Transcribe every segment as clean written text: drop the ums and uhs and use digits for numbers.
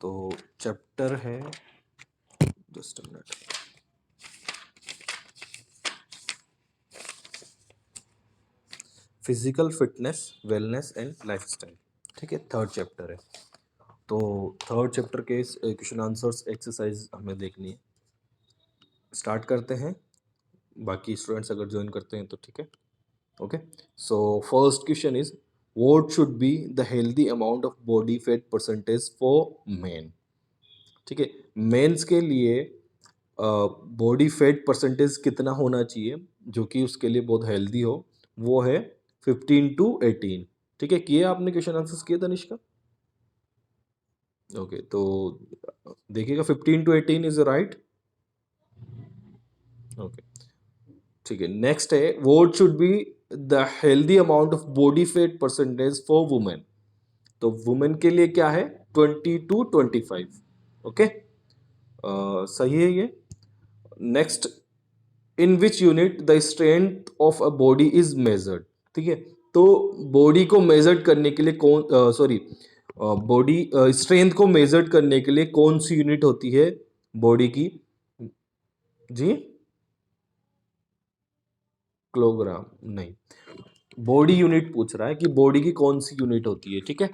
तो चैप्टर है, just a minute, physical fitness, wellness and lifestyle. ठीक है, थर्ड चैप्टर है। तो थर्ड चैप्टर के क्वेश्चन आंसर्स एक्सरसाइज हमें देखनी है। स्टार्ट करते हैं, बाकी स्टूडेंट्स अगर ज्वाइन करते हैं तो ठीक है। Okay, so first question is what should be the healthy amount of body fat percentage for main. ठीक है, मेंस के लिए बॉडी फैट परसेंटेज कितना होना चाहिए जो कि उसके लिए बहुत हेल्दी हो, वो है 15 to 18। ठीक है, किए आपने क्वेश्चन आंसर्स किए तनिष्का? ओके, तो देखिएगा 15 to 18 इज राइट। ओके, ठीक है। नेक्स्ट है what should be the healthy amount of body fat percentage for women. तो वुमेन के लिए क्या है? 20 to 25। ओके, सही है ये। Next, in which unit the strength of a body is measured. ठीक है, तो बॉडी को मेजर करने के लिए कौन, सॉरी, बॉडी स्ट्रेंथ को मेजर करने के लिए कौन सी यूनिट होती है बॉडी की? जी, किलोग्राम नहीं, बॉडी यूनिट पूछ रहा है कि बॉडी की कौन सी यूनिट होती है। ठीक है,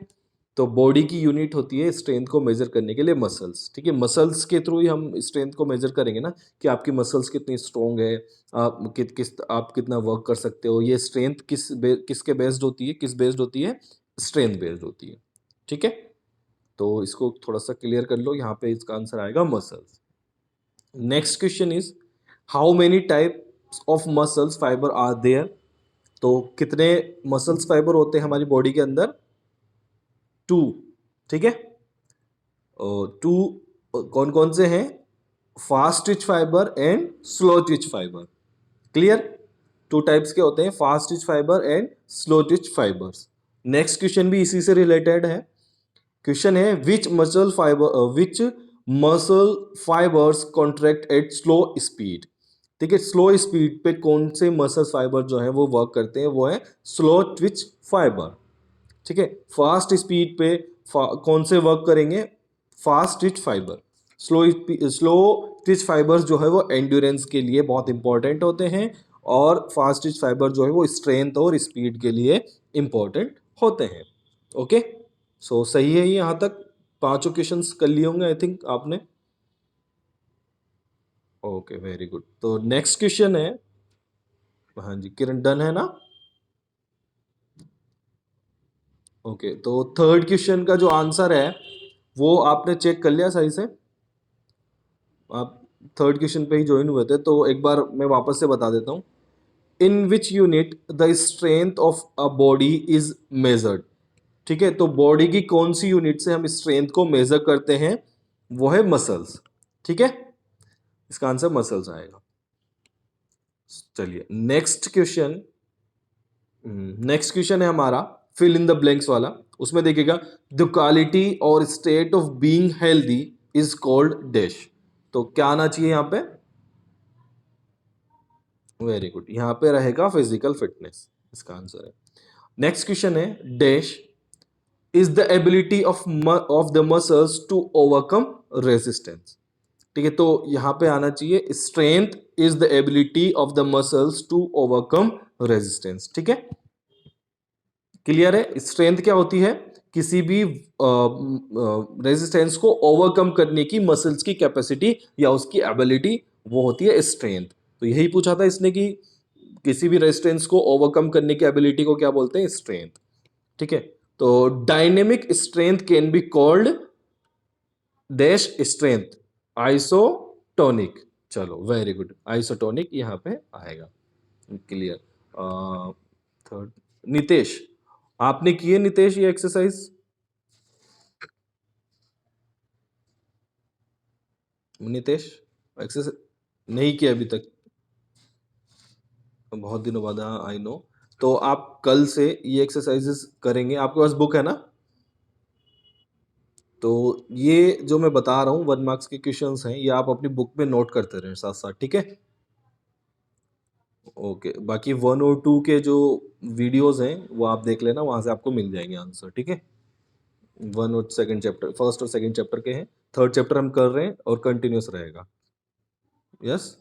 तो बॉडी की यूनिट होती है स्ट्रेंथ को मेजर करने के लिए मसल्स। ठीक है, मसल्स के थ्रू ही हम स्ट्रेंथ को मेजर करेंगे ना, कि आपकी मसल्स कितनी स्ट्रोंग है, आप कितना वर्क कर सकते हो। ये स्ट्रेंथ किसके बेस्ड होती है, किस बेस्ड होती है? स्ट्रेंथ बेस्ड होती है। ठीक है, तो इसको थोड़ा सा क्लियर कर लो, यहाँ पे इसका आंसर आएगा muscles. Next question is how many types of muscles fiber are there. तो कितने मसल्स फाइबर होते हैं हमारी बॉडी के अंदर? 2। ठीक है, टू कौन कौन से हैं? Fast Twitch fibre and slow Twitch fibre. Clear? Two types के होते हैं, fast Twitch fibre and slow Twitch fibres. Next question भी इसी से रिलेटेड है। क्वेश्चन है which muscle fibres contract at slow speed. ठीक है, स्लो स्पीड पे कौन से मसल फाइबर जो है वो वर्क करते हैं, वो है स्लो ट्विच फाइबर। ठीक है, फास्ट स्पीड पे कौन से वर्क करेंगे? Fast Twitch fibre. Slow Twitch fibres जो है वो एंड्योरेंस के लिए बहुत इंपॉर्टेंट होते हैं, और फास्ट ट्विच फाइबर जो है वो स्ट्रेंथ और स्पीड के लिए इंपॉर्टेंट होते हैं। ओके, सो सही है ये। यहाँ तक पांचों क्वेश्चंस कर लिए होंगे आई थिंक आपने। Okay, very good. तो नेक्स्ट क्वेश्चन है, हाँ जी किरण, डन है ना? ओके, तो थर्ड क्वेश्चन का जो आंसर है वो आपने चेक कर लिया सही से? आप थर्ड क्वेश्चन पे ही ज्वाइन हुए थे, तो एक बार मैं वापस से बता देता हूँ। In which unit the strength of a body is measured. ठीक है, तो बॉडी की कौन सी यूनिट से हम स्ट्रेंथ को मेजर करते हैं? वो है मसल्स। ठीक है, इसका आंसर मसल्स आएगा। चलिए नेक्स्ट क्वेश्चन है हमारा फिल इन द ब्लैंक्स वाला। उसमें देखिएगा द क्वालिटी और state of being healthy is called dash. तो क्या आना चाहिए यहाँ पे? वेरी गुड, यहाँ पे रहेगा फिजिकल फिटनेस, इसका आंसर है। नेक्स्ट क्वेश्चन है dash is the ability of the muscles to overcome resistance. ठीक है, तो यहां पे आना चाहिए strength is the ability of the muscles to overcome resistance. ठीक है, क्लियर है? स्ट्रेंथ क्या होती है? किसी भी रेजिस्टेंस को ओवरकम करने की मसल्स की कैपेसिटी या उसकी एबिलिटी, वो होती है स्ट्रेंथ। तो यही पूछा था इसने कि किसी भी रेजिस्टेंस को ओवरकम करने की एबिलिटी को क्या बोलते हैं? स्ट्रेंथ। ठीक है, तो dynamic strength can be called dash strength isotonic. चलो वेरी गुड, आइसोटोनिक यहाँ पे आएगा। क्लियर? थर्ड, नितेश, आपने किए नितेश ये एक्सरसाइज? नितेश, एक्सरसाइज नहीं किया अभी तक? बहुत दिनों बाद, हाँ आई नो। तो आप कल से ये एक्सरसाइजेस करेंगे, आपके पास बुक है ना? तो ये जो मैं बता रहा हूँ 1 मार्क्स के क्वेश्चंस हैं, ये आप अपनी बुक में नोट करते रहें साथ साथ। ठीक है, ओके। बाकी 1 और 2 के जो वीडियोस हैं वो आप देख लेना, वहां से आपको मिल जाएंगे आंसर। ठीक है, वन और सेकंड चैप्टर, फर्स्ट और सेकंड चैप्टर के हैं, थर्ड चैप्टर हम कर रहे हैं और कंटिन्यूस रहेगा। यस,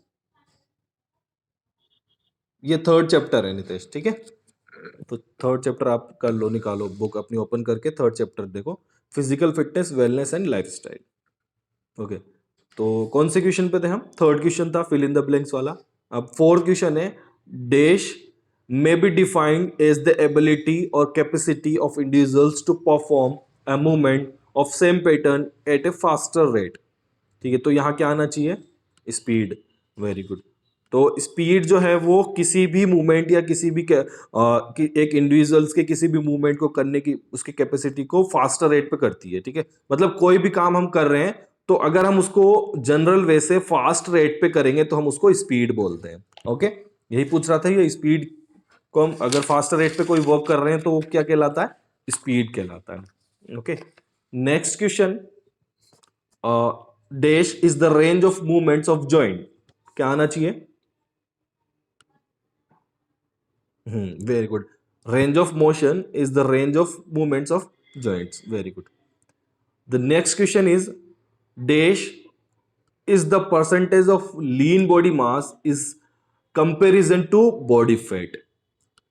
ये थर्ड चैप्टर है नितेश, ठीक है। तो थर्ड चैप्टर आप कर लो, निकालो बुक अपनी ओपन करके थर्ड चैप्टर देखो, physical fitness, wellness and lifestyle. Okay, तो कौन से क्वेश्चन पे थे हम? थर्ड क्वेश्चन था फिल इन द ब्लैंक्स वाला। अब फोर्थ क्वेश्चन है, dash may be defined as the ability or capacity of individuals to perform a movement of same pattern at a faster rate। ठीक है, तो यहाँ क्या आना चाहिए? स्पीड। Very good. तो स्पीड जो है वो किसी भी मूवमेंट या किसी भी एक इंडिविजुअल्स के किसी भी मूवमेंट को करने की उसकी कैपेसिटी को फास्टर रेट पे करती है। ठीक है, मतलब कोई भी काम हम कर रहे हैं तो अगर हम उसको जनरल वे से फास्ट रेट पे करेंगे तो हम उसको स्पीड बोलते हैं। ओके, यही पूछ रहा था, ये स्पीड को हम अगर फास्टर रेट पे कोई वर्क कर रहे हैं तो वो क्या कहलाता है? स्पीड कहलाता है। Okay, next question, dash is the range of movements of joint. क्या आना चाहिए? Very good. Range of motion is the range of movements of joints. Very good. The next question is, dash is the percentage of lean body mass is comparison to body fat.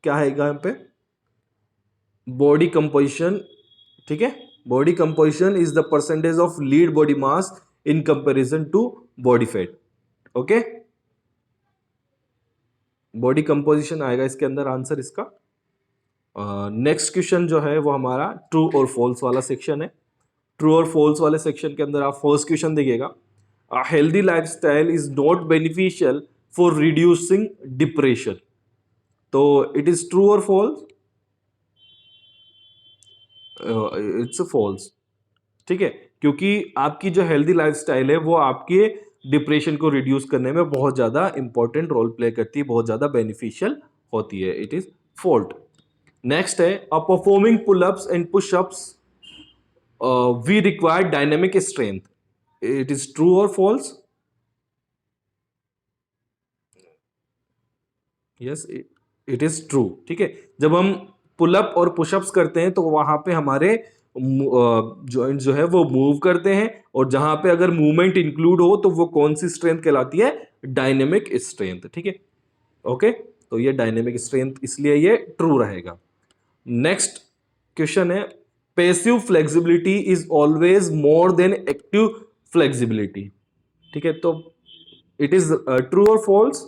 क्या है यहाँ पे? Body composition. ठीक है, body composition is the percentage of lead body mass in comparison to body fat. Okay, body composition आएगा इसके अंदर answer इसका। नेक्स्ट क्वेश्चन जो है वो हमारा ट्रू और फॉल्स वाला सेक्शन है। ट्रू और फॉल्स वाले सेक्शन के अंदर आप फर्स्ट क्वेश्चन देखिएगा, a healthy lifestyle is not beneficial for reducing depression. तो इट इज ट्रू और फॉल्स? It's false. ठीक है, क्योंकि आपकी जो हेल्दी लाइफस्टाइल है वो आपके डिप्रेशन को रिड्यूस करने में बहुत ज्यादा इंपॉर्टेंट रोल प्ले करती है, बहुत ज्यादा बेनिफिशियल होती है। It is fault. नेक्स्ट है, a performing pullups and pushups we require dynamic strength. It is true और false? Yes, it is true. ठीक है, जब हम पुलअप और पुशअप्स करते हैं तो वहां पे हमारे जॉइंट जो है वो मूव करते हैं, और जहां पे अगर मूवमेंट इंक्लूड हो तो वो कौन सी स्ट्रेंथ कहलाती है? Dynamic strength. ठीक है, ओके, तो ये डायनेमिक स्ट्रेंथ, इसलिए ये ट्रू रहेगा। नेक्स्ट क्वेश्चन है, passive flexibility is always more than active flexibility. ठीक है, तो इट इज ट्रू और false?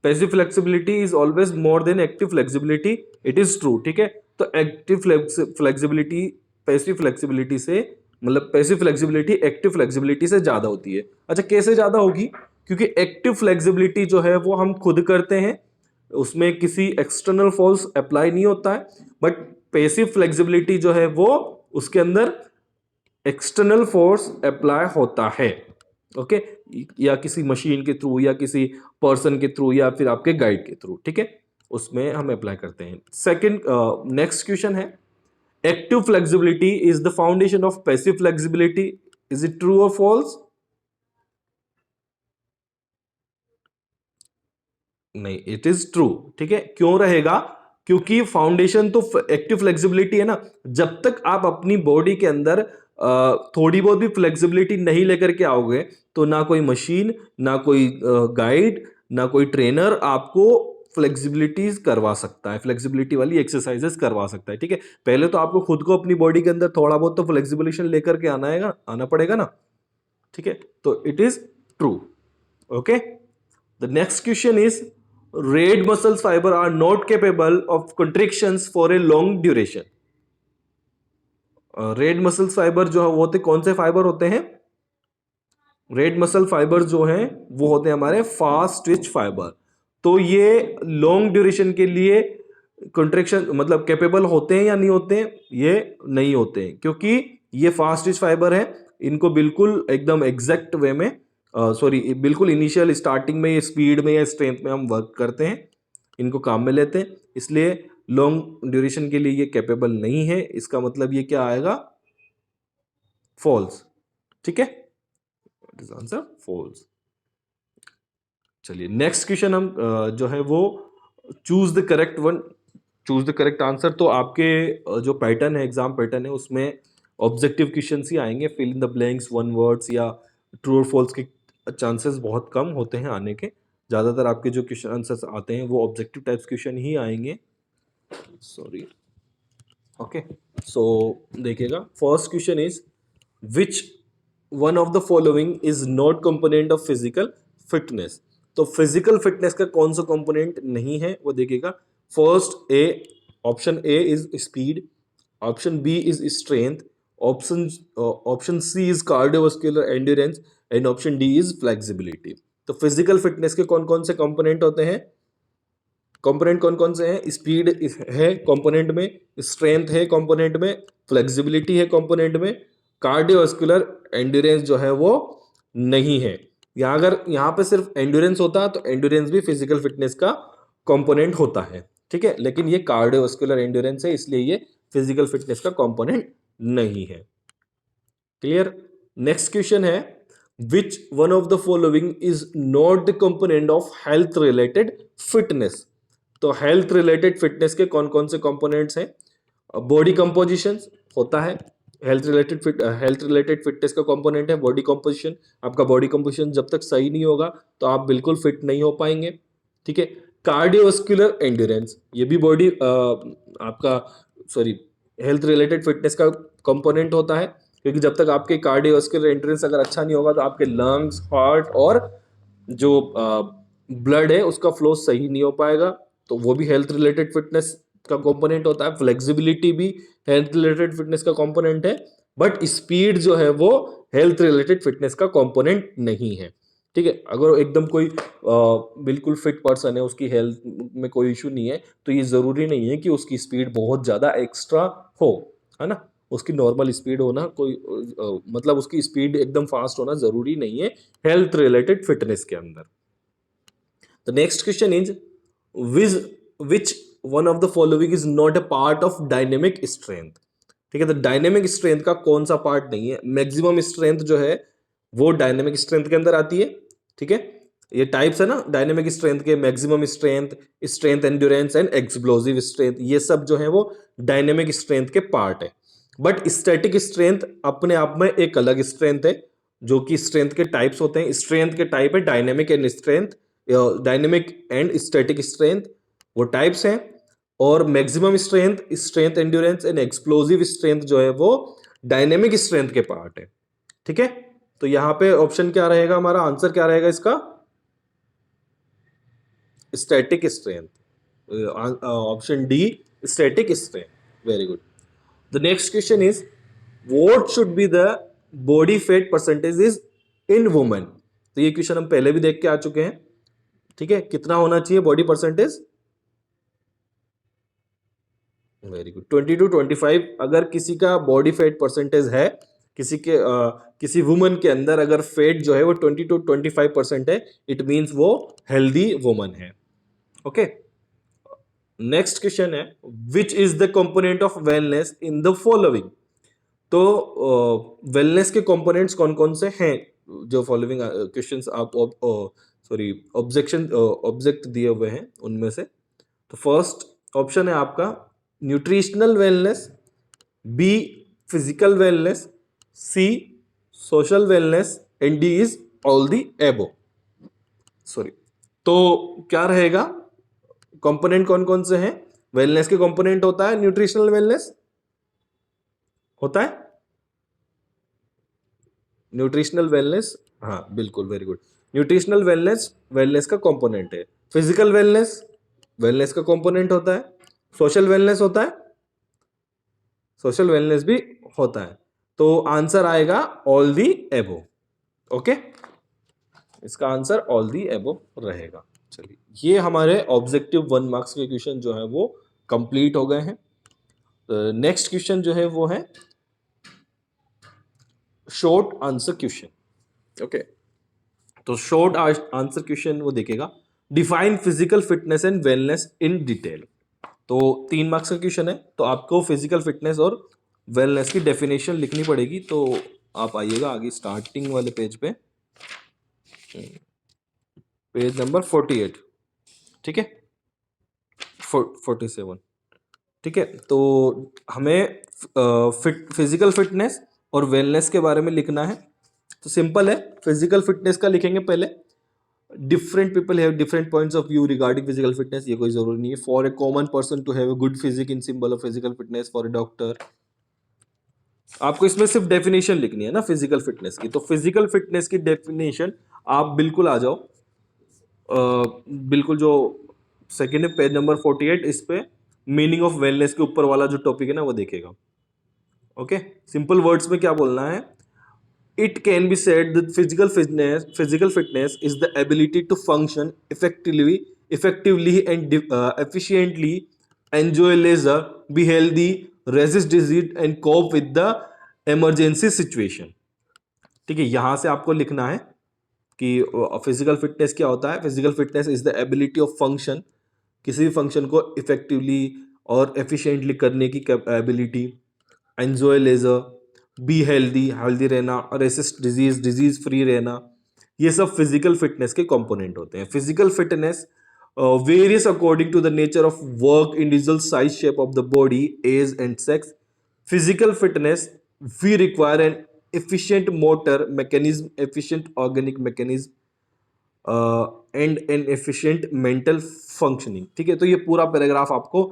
Passive flexibility is always more than active flexibility. It is true. ठीक है, तो एक्टिव फ्लेक्सिबिलिटी पैसिव फ्लेक्सिबिलिटी से, मतलब पैसिव फ्लेक्सिबिलिटी एक्टिव फ्लेक्सिबिलिटी से ज्यादा होती है। अच्छा, कैसे ज्यादा होगी? क्योंकि एक्टिव फ्लेक्सिबिलिटी जो है वो हम खुद करते हैं, उसमें किसी एक्सटर्नल फोर्स अप्लाई नहीं होता है, बट पैसिव फ्लेक्सिबिलिटी जो है वो उसके अंदर एक्सटर्नल फोर्स अप्लाई होता है। ओके, या किसी मशीन के थ्रू या किसी पर्सन के थ्रू या फिर आपके गाइड के थ्रू। ठीक है, उसमें हम अप्लाई करते हैं। सेकंड, नेक्स्ट क्वेश्चन है, active flexibility is the foundation of passive flexibility. Is it true और फॉल्स? नहीं, इट इज ट्रू। ठीक है, क्यों रहेगा? क्योंकि फाउंडेशन तो एक्टिव फ्लेक्सिबिलिटी है ना। जब तक आप अपनी बॉडी के अंदर थोड़ी बहुत भी फ्लेक्सिबिलिटी नहीं लेकर के आओगे तो ना कोई मशीन, ना कोई गाइड, ना कोई ट्रेनर आपको फ्लेक्सिबिलिटीज करवा सकता है, फ्लेक्सिबिलिटी वाली एक्सरसाइजेस करवा सकता है। ठीक है, पहले तो आपको खुद को अपनी बॉडी के अंदर थोड़ा बहुत तो फ्लेक्सिबिलिटी लेकर के आना पड़ेगा ना। ठीक है, तो it is true. Okay, the next question is, red muscle fiber are not capable of contractions for a long duration। Red muscle fibre जो होते कौन से फाइबर होते हैं? रेड मसल फाइबर जो हैं वो होते हैं हमारे फास्ट ट्विच फाइबर। तो ये लॉन्ग ड्यूरेशन के लिए कंट्रेक्शन मतलब कैपेबल होते हैं या नहीं होते हैं? ये नहीं होते हैं, क्योंकि ये फास्ट ट्विच फाइबर है। इनको बिल्कुल एकदम एग्जैक्ट वे में, सॉरी, बिल्कुल इनिशियल स्टार्टिंग में, ये स्पीड में या स्ट्रेंथ में हम वर्क करते हैं, इनको काम में लेते हैं, इसलिए लॉन्ग ड्यूरेशन के लिए ये कैपेबल नहीं है। इसका मतलब ये क्या आएगा? फॉल्स। ठीक है, इट इज आंसर फॉल्स। चलिए नेक्स्ट क्वेश्चन हम जो है वो choose the correct one choose the correct answer. तो आपके जो पैटर्न है, एग्जाम पैटर्न है, उसमें ऑब्जेक्टिव क्वेश्चन ही आएंगे, fill in the blanks, one words या ट्रू और फॉल्स के चांसेस बहुत कम होते हैं आने के। ज़्यादातर आपके जो क्वेश्चन आंसर्स आते हैं वो ऑब्जेक्टिव टाइप्स क्वेश्चन ही आएंगे। Sorry, okay. सो देखिएगा, first question is which one of the following is not component of physical fitness. तो फिजिकल फिटनेस का कौन सा कंपोनेंट नहीं है वो देखिएगा। First A, option A is speed, option B is strength, option option C is cardiovascular endurance and option D is flexibility. तो physical fitness के कौन कौन से कंपोनेंट होते हैं? कंपोनेंट कौन कौन से हैं? स्पीड है कंपोनेंट में, स्ट्रेंथ है कंपोनेंट में, फ्लेक्सिबिलिटी है कंपोनेंट में, कार्डियोवास्कुलर एंड्योरेंस जो है वो नहीं है। यहाँ अगर यहाँ पे सिर्फ एंड्योरेंस होता तो एंड्योरेंस भी फिजिकल फिटनेस का कंपोनेंट होता है, ठीक है, लेकिन ये कार्डियोवास्कुलर एंड्योरेंस है, इसलिए ये फिजिकल फिटनेस का कंपोनेंट नहीं है। क्लियर? नेक्स्ट क्वेश्चन है विच one of the following is not the component of health related fitness. तो हेल्थ रिलेटेड फिटनेस के कौन कौन से कंपोनेंट्स हैं? बॉडी कंपोजिशन होता है, हेल्थ रिलेटेड फिटनेस का कंपोनेंट है बॉडी कंपोजिशन। आपका बॉडी कंपोजिशन जब तक सही नहीं होगा तो आप बिल्कुल फिट नहीं हो पाएंगे, ठीक है। कार्डियोवास्कुलर एंड्योरेंस, ये भी बॉडी आपका सॉरी हेल्थ रिलेटेड फिटनेस का कंपोनेंट होता है, क्योंकि जब तक आपके कार्डियोवास्कुलर एंड्योरेंस अगर अच्छा नहीं होगा तो आपके लंग्स, हार्ट और जो ब्लड है उसका फ्लो सही नहीं हो पाएगा, तो वो भी हेल्थ रिलेटेड फिटनेस का कंपोनेंट होता है। फ्लेक्सिबिलिटी भी हेल्थ रिलेटेड फिटनेस का कंपोनेंट है, बट स्पीड जो है वो हेल्थ रिलेटेड फिटनेस का कंपोनेंट नहीं है, ठीक है। अगर एकदम कोई बिल्कुल फिट पर्सन है, उसकी हेल्थ में कोई इशू नहीं है, तो ये ज़रूरी नहीं है कि उसकी स्पीड बहुत ज़्यादा एक्स्ट्रा हो, है ना। उसकी नॉर्मल स्पीड होना कोई मतलब उसकी स्पीड एकदम फास्ट होना ज़रूरी नहीं है हेल्थ रिलेटेड फिटनेस के अंदर। The next question is which one of the following is not a part of dynamic strength. ठीक है, तो डायनेमिक स्ट्रेंथ का कौन सा पार्ट नहीं है? मैक्सिमम स्ट्रेंथ जो है वो डायनेमिक स्ट्रेंथ के अंदर आती है, ठीक है। ये टाइप्स है ना डायनेमिक स्ट्रेंथ के, maximum strength, strength endurance and explosive strength, ये सब जो है वो डायनेमिक स्ट्रेंथ के पार्ट है। बट स्टैटिक स्ट्रेंथ अपने आप में एक अलग स्ट्रेंथ है, जो कि स्ट्रेंथ के टाइप्स होते हैं। स्ट्रेंथ के टाइप है dynamic and strength, dynamic and static strength, वो टाइप्स हैं। और maximum strength, strength endurance and explosive strength जो है वो डायनेमिक स्ट्रेंथ के पार्ट है, ठीक है। तो यहां पे ऑप्शन क्या रहेगा, हमारा आंसर क्या रहेगा इसका? Static strength, option D, static strength. Very good. The next question is what should be the body fat percentage is in women. तो ये क्वेश्चन हम पहले भी देख के आ चुके हैं, ठीक है। कितना होना चाहिए body percentage? Very good, 20 to 25। अगर किसी का बॉडी फैट परसेंटेज है, किसी के किसी वुमन के अंदर अगर फैट जो है वो 20 to 25% है, इट मींस वो हेल्दी वुमन है, ओके। नेक्स्ट क्वेश्चन है which is the component of wellness in the following. तो वेलनेस के कंपोनेंट्स कौन कौन से हैं? जो फॉलोइंग क्वेश्चंस आप सॉरी ऑब्जेक्ट दिए हुए हैं उनमें से, तो फर्स्ट ऑप्शन है आपका nutritional wellness, B physical wellness, C social wellness and D is all the above. Sorry, तो क्या रहेगा? कंपोनेंट कौन कौन से हैं? वेलनेस के कंपोनेंट होता है न्यूट्रिशनल वेलनेस, होता है न्यूट्रिशनल वेलनेस, हाँ बिल्कुल, very good. Nutritional wellness wellness का कंपोनेंट है। फिजिकल वेलनेस वेलनेस का कंपोनेंट होता है। सोशल वेलनेस होता है, सोशल वेलनेस भी होता है। तो आंसर आएगा ऑल दी एबो, ओके। इसका आंसर ऑल दी एबो रहेगा। चलिए, ये हमारे ऑब्जेक्टिव 1 मार्क्स के क्वेश्चन जो है वो कंप्लीट हो गए हैं। नेक्स्ट क्वेश्चन जो है वो है शॉर्ट आंसर क्वेश्चन, ओके। तो शॉर्ट आंसर क्वेश्चन वो देखेगा define physical fitness and wellness in detail. तो 3 मार्क्स का क्वेश्चन है, तो आपको फिजिकल फिटनेस और वेलनेस की डेफिनेशन लिखनी पड़ेगी। तो आप आइएगा आगे स्टार्टिंग वाले पेज पे, पेज नंबर 48, ठीक है, 47। ठीक है, तो हमें फिजिकल फिटनेस और वेलनेस के बारे में लिखना है। तो सिंपल है, फिजिकल फिटनेस का लिखेंगे पहले। Different people have different points of view regarding physical fitness, ये कोई जरूरी नहीं है। For a common person to have a good physique in symbol of physical fitness, for a doctor. आपको इसमें सिर्फ डेफिनेशन लिखनी है ना फिजिकल फिटनेस की। तो फिजिकल फिटनेस की डेफिनेशन आप बिल्कुल आ जाओ, बिल्कुल जो सेकेंड है पेज नंबर 48, इस पे मीनिंग ऑफ वेलनेस के ऊपर वाला जो टॉपिक है ना वो देखेगा। ओके, सिंपल वर्ड्स में क्या बोलना है? It can be said that physical fitness is the ability to function effectively and efficiently, enjoy leisure, be healthy, resist disease and cope with the emergency situation। ठीक है, यहां से आपको लिखना है कि फिजिकल फिटनेस क्या होता है। Physical fitness is the ability of function, किसी भी फंक्शन को इफेक्टिवली और एफिशिएंटली करने की ability. Enjoy leisure, be healthy, healthy रहना, रेसिस्ट डिजीज, डिजीज फ्री रहना, ये सब फिजिकल फिटनेस के कंपोनेंट होते हैं। Physical fitness various according to the nature of work, individual size, shape of the body, age and sex. Physical fitness we require an efficient motor mechanism, efficient organic mechanism, and N efficient mental functioning. ठीक है, तो ये पूरा paragraph आपको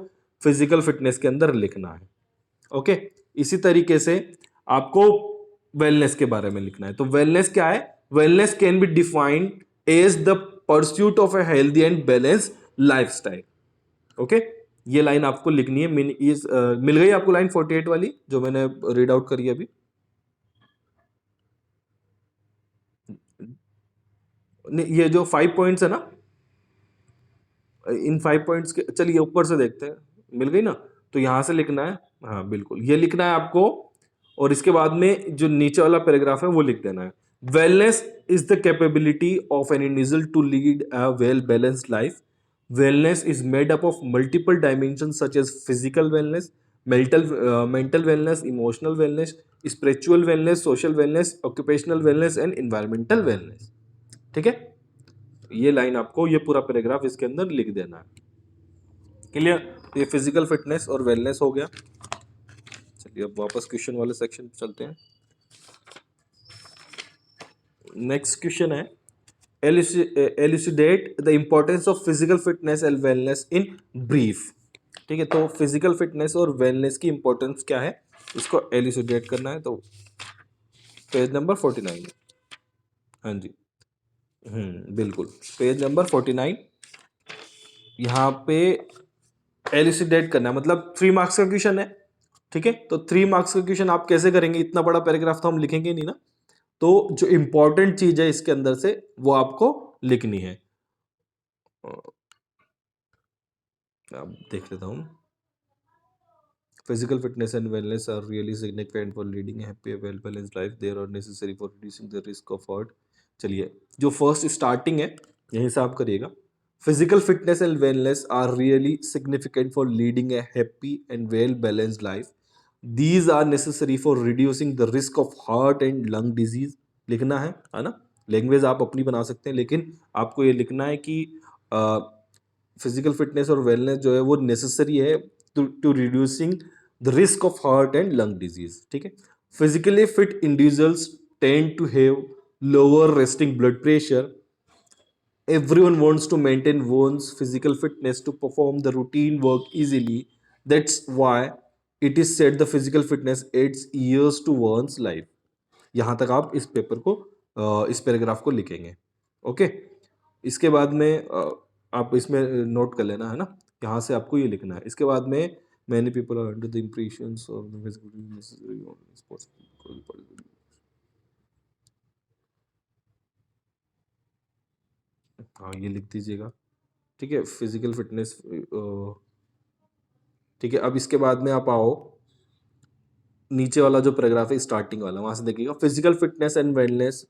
physical fitness के अंदर लिखना है। ओके, इसी तरीके से आपको वेलनेस के बारे में लिखना है। तो वेलनेस क्या है? Wellness can be defined as the pursuit of a healthy and balance lifestyle. Okay, ये लाइन आपको लिखनी है। मिल गई आपको लाइन 48 वाली जो मैंने रीड आउट करी अभी? नहीं, ये जो 5 पॉइंट्स है ना, इन 5 पॉइंट्स के, चलिए ऊपर से देखते हैं। मिल गई ना? तो यहां से लिखना है, हाँ बिल्कुल ये लिखना है आपको। और इसके बाद में जो नीचे वाला पैराग्राफ है वो लिख देना है। Wellness is the capability of an individual to lead a well balanced life. Wellness is made up of multiple dimension such as physical wellness, mental wellness, emotional wellness, spiritual wellness, social wellness, occupational wellness and environmental wellness. ठीक है, ये line आपको, ये पूरा paragraph इसके अंदर लिख देना है। क्लियर? ये फिजिकल फिटनेस और वेलनेस हो गया। चलिए अब वापस क्वेश्चन वाले सेक्शन पे चलते हैं। नेक्स्ट क्वेश्चन है, elucidate the importance of physical fitness and wellness in brief. ठीक है, तो फिजिकल फिटनेस और वेलनेस की इंपॉर्टेंस क्या है, इसको एलुसिडेट करना है। तो पेज नंबर 49। हाँ जी, बिल्कुल, पेज नंबर 49। यहाँ पे एलिसिडेट करना है, मतलब 3 मार्क्स का क्वेश्चन है। ठीक है, तो 3 मार्क्स का क्वेश्चन आप कैसे करेंगे? इतना बड़ा पैराग्राफ तो हम लिखेंगे नहीं ना। तो जो इंपॉर्टेंट चीज है इसके अंदर से वो आपको लिखनी है। अब देख लेता हूं। Physical fitness and wellness are really significant for leading a happy well balanced life. There are necessary for reducing the risk of heart. चलिए, जो फर्स्ट स्टार्टिंग है यहीं से आप करिएगा। Physical fitness and wellness are really significant for leading a happy and well balanced life. These are necessary for reducing the risk of heart and lung disease. लिखना है ना? लैंग्वेज आप अपनी बना सकते हैं, लेकिन आपको ये लिखना है कि फिजिकल फिटनेस और वेलनेस जो है वो नेसेसरी है to reducing the risk of heart and lung disease. ठीक है, physically fit individuals tend to have lower resting blood pressure. Everyone wants to maintain one's physical fitness to perform the routine work easily. That's why it is said the physical fitness adds years to one's life। यहाँ तक आप इस paper को, इस paragraph को लिखेंगे। Okay, इसके बाद में आप इसमें नोट कर लेना है ना, यहाँ से आपको ये लिखना है। इसके बाद में many people are under the impressions of the physical necessary sports। हाँ, ये लिख दीजिएगा। ठीक है, फिजिकल फिटनेस। ठीक है, अब इसके बाद में आप आओ नीचे वाला जो पैराग्राफ है स्टार्टिंग वाला, वहां से देखिएगा। Physical fitness and wellness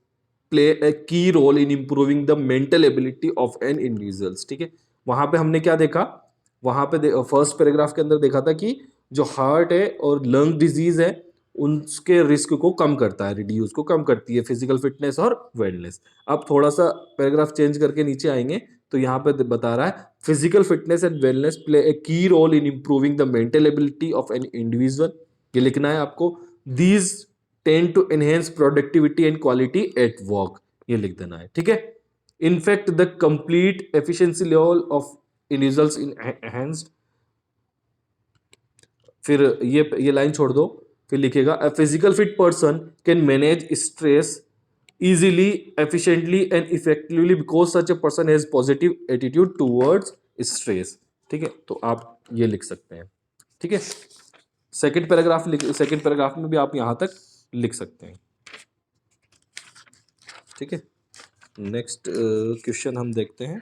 play a key role in improving the mental ability of an individuals. ठीक है, वहां पे हमने क्या देखा? वहां पे फर्स्ट पैराग्राफ के अंदर देखा था कि जो हार्ट है और लंग डिजीज है उसके रिस्क को कम करता है, रिड्यूस को कम करती है फिजिकल फिटनेस और वेलनेस। अब थोड़ा सा पैराग्राफ चेंज करके नीचे आएंगे तो यहाँ पे बता रहा है physical fitness and wellness play a key role in improving the mental ability of an individual. ये लिखना है आपको। These tend to enhance productivity and quality at work, ये लिख देना है, ठीक है। In fact the complete efficiency level of individuals in enhanced. फिर ये लाइन छोड़ दो, फिर लिखेगा a physical fit person can manage stress easily, efficiently and effectively because such a person has positive attitude towards stress। ठीक है, तो आप ये लिख सकते हैं, ठीक है। सेकंड पैराग्राफ में भी आप यहां तक लिख सकते हैं, ठीक है। नेक्स्ट क्वेश्चन हम देखते हैं।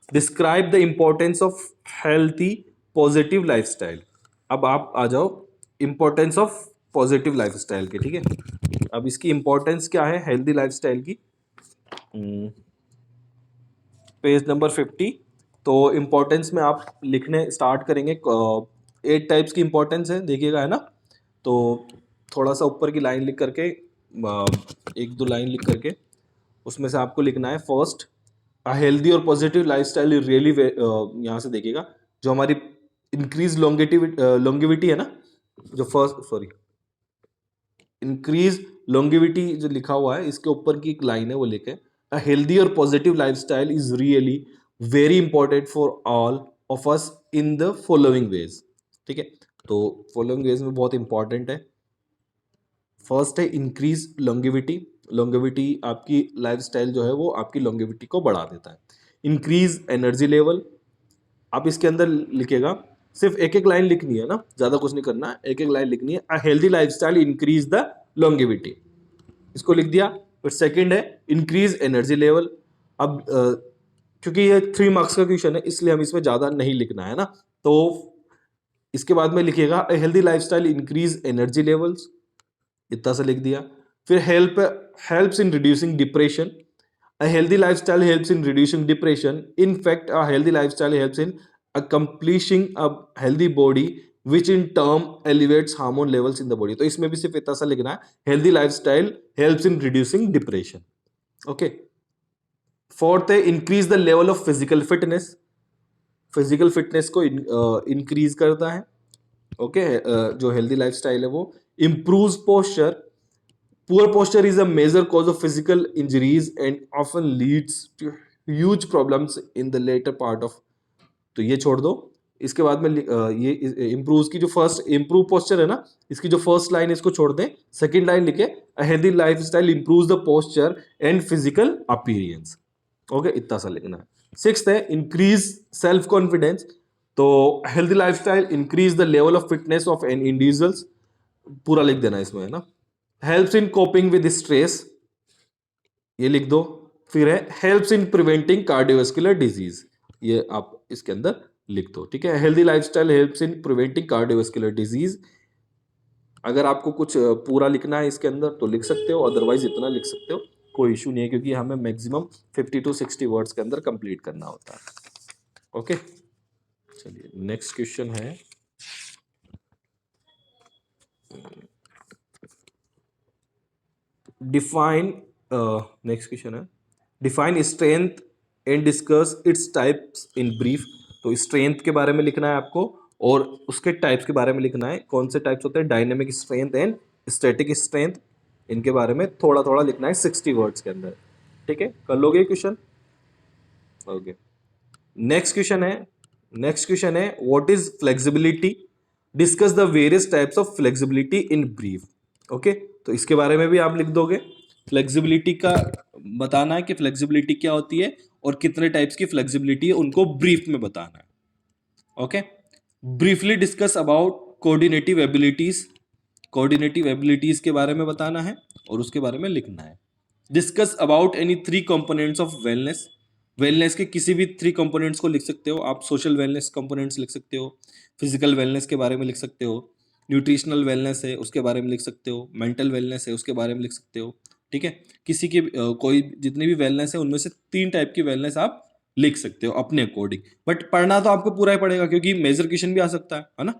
Describe the importance of healthy positive lifestyle. अब आप आ जाओ इंपॉर्टेंस ऑफ पॉजिटिव लाइफस्टाइल के, ठीक है। अब इसकी इंपॉर्टेंस क्या है हेल्दी लाइफस्टाइल की, पेज नंबर 50। तो इंपॉर्टेंस में आप लिखने स्टार्ट करेंगे, 8 टाइप्स की इंपॉर्टेंस है, देखिएगा, है ना। तो थोड़ा सा ऊपर की लाइन लिख करके, एक दो लाइन लिख करके उसमें से आपको लिखना है फर्स्ट, अ हेल्दी और पॉजिटिव लाइफस्टाइल इज रियली, यहाँ से देखिएगा, जो हमारी इंक्रीज लॉन्गेविटी है ना, जो फर्स्ट सॉरी इंक्रीज लॉन्गेविटी जो लिखा हुआ है, इसके ऊपर की एक लाइन है, वो लिखे अ हेल्दी और positive lifestyle is really very important for all of us in the following veg. ठीक है, तो फॉलोइंग वेज में बहुत इंपॉर्टेंट है। फर्स्ट है इंक्रीज लॉन्गेविटी। लॉन्गेविटी आपकी लाइफस्टाइल जो है वो आपकी लॉन्गेविटी को बढ़ा देता है। इंक्रीज एनर्जी लेवल, आप इसके अंदर लिखेगा, सिर्फ एक एक लाइन लिखनी है ना, ज्यादा कुछ नहीं करना है, एक एक लाइन लिखनी है। अ healthy lifestyle increase the longevity, इसको लिख दिया। फिर सेकंड है इंक्रीज एनर्जी लेवल। अब क्योंकि ये 3 मार्क्स का क्वेश्चन है इसलिए हम इसमें ज्यादा नहीं लिखना है ना, तो इसके बाद में लिखिएगा अ healthy lifestyle increase energy levels, इतना सा लिख दिया। फिर helps in reducing depression. A healthy lifestyle helps in reducing depression. In fact, a healthy lifestyle helps in accomplishing a healthy body, which in turn elevates hormone levels in the body. तो इसमें भी सिर्फ इतना सा लिखना है, healthy lifestyle helps in reducing depression. Okay. Fourth है increase the level of physical fitness. Physical fitness को increase करता है। Okay, जो healthy lifestyle है वो improves posture. Poor posture is a major cause of physical injuries and often leads to huge problems in the later part of, तो ये छोड़ दो। इसके बाद में ये इम्प्रूव की जो फर्स्ट इम्प्रूव पोस्चर है ना, इसकी जो फर्स्ट लाइन इसको छोड़ दें, सेकंड लाइन लिखे a healthy lifestyle improves the posture and physical appearance. Okay, इतना सा लिखना है। सिक्स्थ है इंक्रीज सेल्फ कॉन्फिडेंस। तो healthy lifestyle increase the level of fitness of an individuals, पूरा लिख देना इसमें, है ना। Helps in coping with stress, ये लिख दो। फिर है helps in preventing cardiovascular disease, ये आप इसके अंदर लिख दो। ठीक है, healthy lifestyle helps in preventing cardiovascular disease. अगर आपको कुछ पूरा लिखना है इसके अंदर तो लिख सकते हो, अदरवाइज इतना लिख सकते हो, कोई इशू नहीं है, क्योंकि हमें मैक्सिमम 50 to 60 वर्ड्स के अंदर कंप्लीट करना होता है। ओके, चलिए नेक्स्ट क्वेश्चन है, डिफाइन, नेक्स्ट क्वेश्चन है define strength and discuss its types in brief. तो स्ट्रेंथ के बारे में लिखना है आपको और उसके टाइप्स के बारे में लिखना है। कौन से टाइप्स होते हैं, dynamic strength and static strength, इनके बारे में थोड़ा थोड़ा लिखना है 60 वर्ड्स के अंदर। ठीक है, कर लोगे क्वेश्चन। ओके, नेक्स्ट क्वेश्चन है what is flexibility, discuss the various types of flexibility in brief. Okay, तो इसके बारे में भी आप लिख दोगे। फ्लेक्सिबिलिटी का बताना है कि फ्लेक्सिबिलिटी क्या होती है और कितने टाइप्स की फ्लेक्सिबिलिटी है, उनको ब्रीफ में बताना है। Okay, briefly discuss about coordinative abilities, coordinative abilities के बारे में बताना है और उसके बारे में लिखना है। Discuss about any 3 components of wellness, wellness के किसी भी 3 कंपोनेंट्स को लिख सकते हो आप। सोशल वेलनेस कंपोनेंट्स लिख सकते हो, फिजिकल वेलनेस के बारे में लिख सकते हो, न्यूट्रिशनल वेलनेस है उसके बारे में लिख सकते हो, मेंटल वेलनेस है उसके बारे में लिख सकते हो। ठीक है, किसी की कोई जितनी भी वेलनेस है उनमें से 3 टाइप की वेलनेस आप लिख सकते हो अपने अकॉर्डिंग। बट पढ़ना तो आपको पूरा ही पड़ेगा क्योंकि मेजर क्वेश्चन भी आ सकता है ना।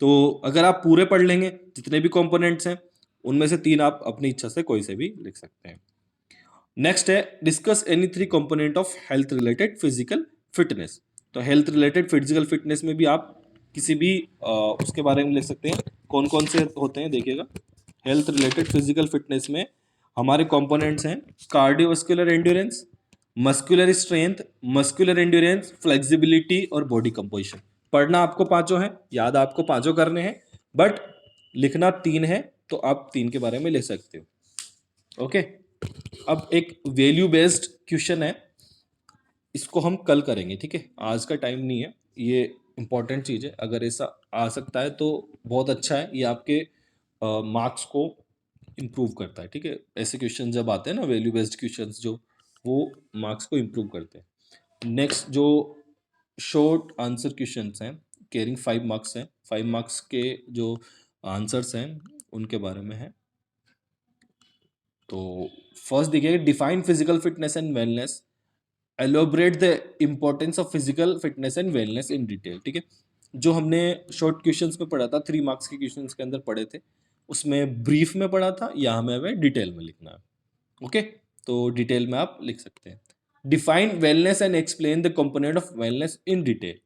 तो अगर आप पूरे पढ़ लेंगे जितने भी कंपोनेंट्स हैं, उनमें से 3 आप अपनी इच्छा से कोई से भी लिख सकते हैं। नेक्स्ट है discuss any 3 component of health related physical fitness. तो हेल्थ रिलेटेड फिजिकल फिटनेस में भी आप किसी भी उसके बारे में लिख सकते हैं। कौन कौन से होते हैं देखिएगा। हेल्थ रिलेटेड फिजिकल फिटनेस में हमारे कंपोनेंट्स हैं cardiovascular endurance, muscular strength, muscular endurance, flexibility और बॉडी कंपोजिशन। पढ़ना आपको पांचों है, याद आपको पांचों करने हैं, बट लिखना 3 है, तो आप 3 के बारे में लिख सकते हो। ओके, अब एक वैल्यू बेस्ड क्वेश्चन है, इसको हम कल करेंगे, ठीक है, आज का टाइम नहीं है। ये इंपॉर्टेंट चीज़ है, अगर ऐसा आ सकता है तो बहुत अच्छा है, ये आपके मार्क्स को इम्प्रूव करता है, ठीक है। ऐसे क्वेश्चन जब आते हैं ना, वैल्यू बेस्ड क्वेश्चंस, जो वो मार्क्स को इम्प्रूव करते हैं। नेक्स्ट जो शॉर्ट आंसर क्वेश्चंस हैं, केयरिंग 5 मार्क्स हैं, 5 मार्क्स के जो आंसर्स हैं उनके बारे में है। तो फर्स्ट देखिए, define physical fitness and wellness, elaborate the importance of physical fitness and wellness in detail, ठीक है। जो हमने शॉर्ट क्वेश्चंस में पढ़ा था, 3 मार्क्स के क्वेश्चंस के अंदर पढ़े थे, उसमें ब्रीफ में पढ़ा था, या हमें डिटेल में लिखना है। ओके, तो डिटेल में आप लिख सकते हैं। Define wellness and explain the component of wellness in detail.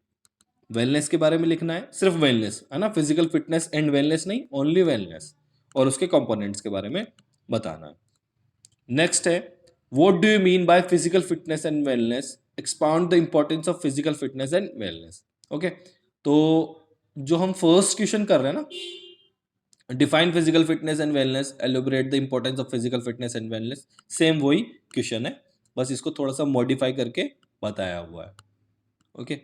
Wellness के बारे में लिखना है, सिर्फ वेलनेस है ना, फिजिकल फिटनेस एंड वेलनेस नहीं, ओनली वेलनेस, और उसके कंपोनेंट्स के बारे में बताना है। नेक्स्ट है what do you mean by physical fitness and wellness, expound the importance of physical fitness and wellness. Okay, तो जो हम फर्स्ट क्वेश्चन कर रहे हैं ना, define physical fitness and wellness, elaborate the importance of physical fitness and wellness, same वही question है, बस इसको थोड़ा सा मॉडिफाई करके बताया हुआ है। Okay,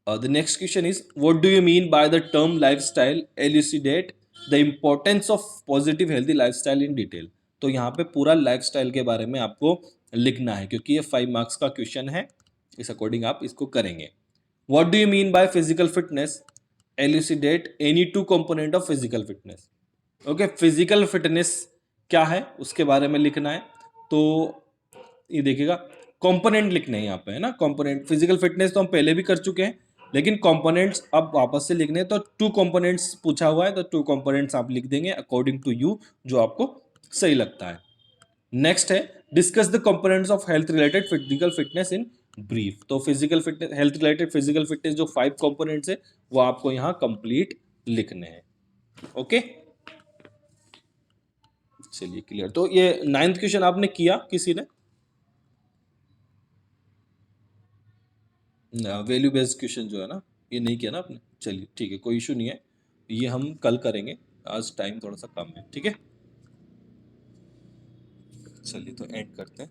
the next question is what do you mean by the term lifestyle, elucidate the importance of positive healthy lifestyle in detail। तो यहाँ पे पूरा लाइफस्टाइल के बारे में आपको लिखना है, क्योंकि ये 5 मार्क्स का क्वेश्चन है, इस अकॉर्डिंग आप इसको करेंगे। what do you mean by physical fitness, elucidate any 2 component of physical fitness। Okay, physical fitness क्या है उसके बारे में लिखना है। तो ये देखिएगा, कंपोनेंट लिखने हैं यहाँ पे, है ना, कंपोनेंट। फिजिकल फिटनेस तो हम पहले भी कर चुके हैं, लेकिन कंपोनेंट्स अब वापस से लिखने हैं, तो 2 कंपोनेंट्स पूछा हुआ है, तो 2 कंपोनेंट्स आप लिख देंगे अकॉर्डिंग टू यू, जो आपको सही लगता है। नेक्स्ट है discuss the components of health related physical fitness in brief. तो physical fitness, health related physical fitness जो 5 कंपोनेंट्स है, वो आपको यहाँ कंप्लीट लिखने हैं। ओके, चलिए क्लियर। तो ये 9th क्वेश्चन आपने किया किसी ने? वैल्यू बेस्ड क्वेश्चन जो है ना, ये नहीं किया ना आपने, चलिए ठीक है, कोई इशू नहीं है, ये हम कल करेंगे, आज टाइम थोड़ा सा कम है, ठीक है। चलिए तो एंड करते हैं।